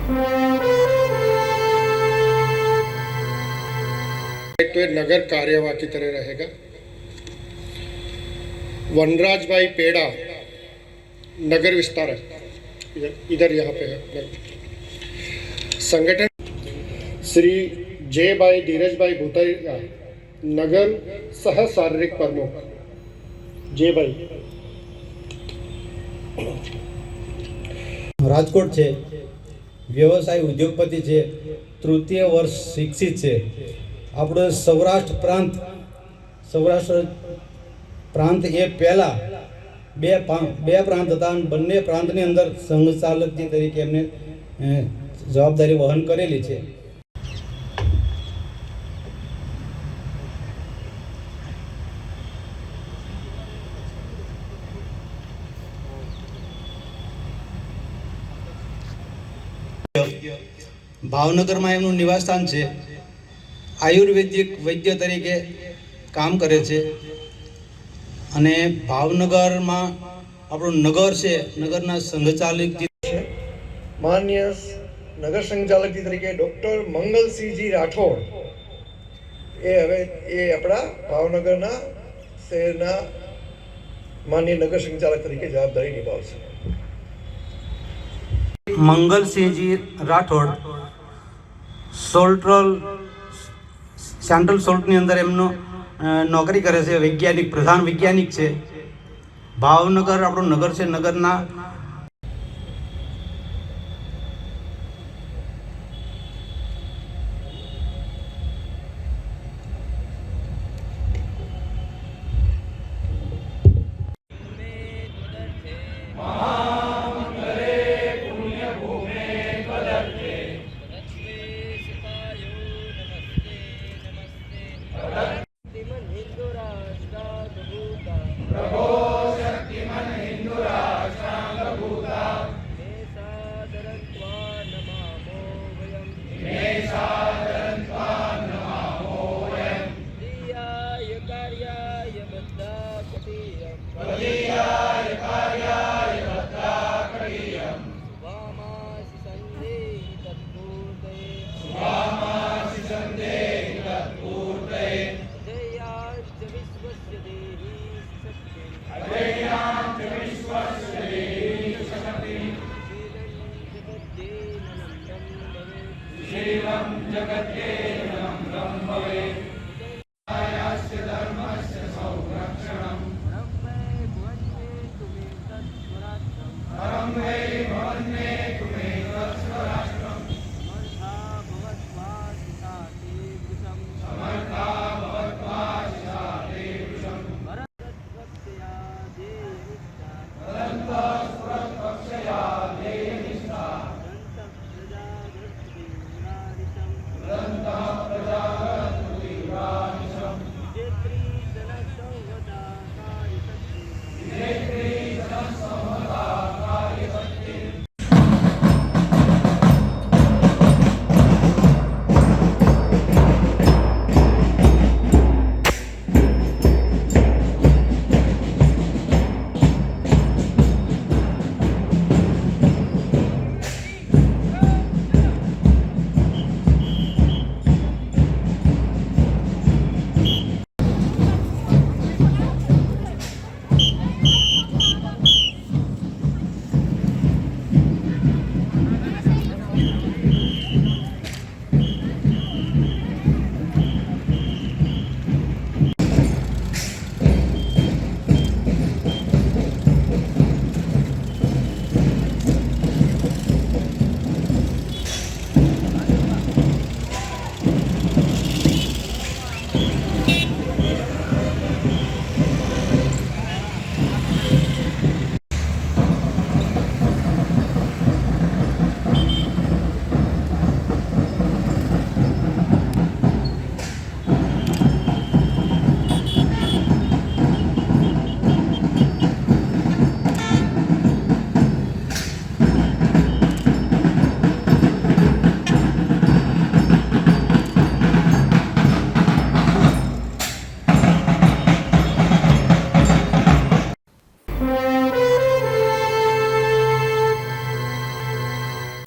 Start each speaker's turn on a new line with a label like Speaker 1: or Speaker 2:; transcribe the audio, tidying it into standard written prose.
Speaker 1: तो ये नगर कार्यवाह की तरह रहेगा। वनराज भाई पेड़ा नगर विस्तार है, इधर यहाँ पे है। संगठन श्री जय भाई धीरज भाई भूतरिया नगर सह शारीरिक प्रमुख जय भाई।
Speaker 2: રાજકોટ છે, વ્યવસાય ઉદ્યોગપતિ છે, તૃતીય વર્ષ શિક્ષિત છે। આપણો સૌરાષ્ટ્ર પ્રાંત એ પહેલા બે પ્રાંત હતા અને બંને પ્રાંતની અંદર સંઘચાલકજી તરીકે એમને જવાબદારી વહન કરેલી છે। ભાવનગરમાં એમનું નિવાસસ્થાન છે। આયુર્વેદિક વૈદ્ય તરીકે કામ કરે છે અને ભાવનગરમાં આપણું નગર છે, નગરના સંઘચાલક
Speaker 3: માન્ય નગર સંચાલક તરીકે ડૉક્ટર મંગલસિંહજી રાઠોડ હવે આપણા ભાવનગરના શહેરના માન્ય નગર સંચાલક તરીકે જવાબદારી નિભાવશે।
Speaker 2: મંગલસિંહજી રાઠોડ સેન્ટ્રલ સોલ્ટની અંદર એમનો નોકરી કરે છે, વૈજ્ઞાનિક, પ્રધાન વૈજ્ઞાનિક છે। ભાવનગર આપણું નગર છે, નગરના
Speaker 4: जगत्ते नमः ब्रह्मवे।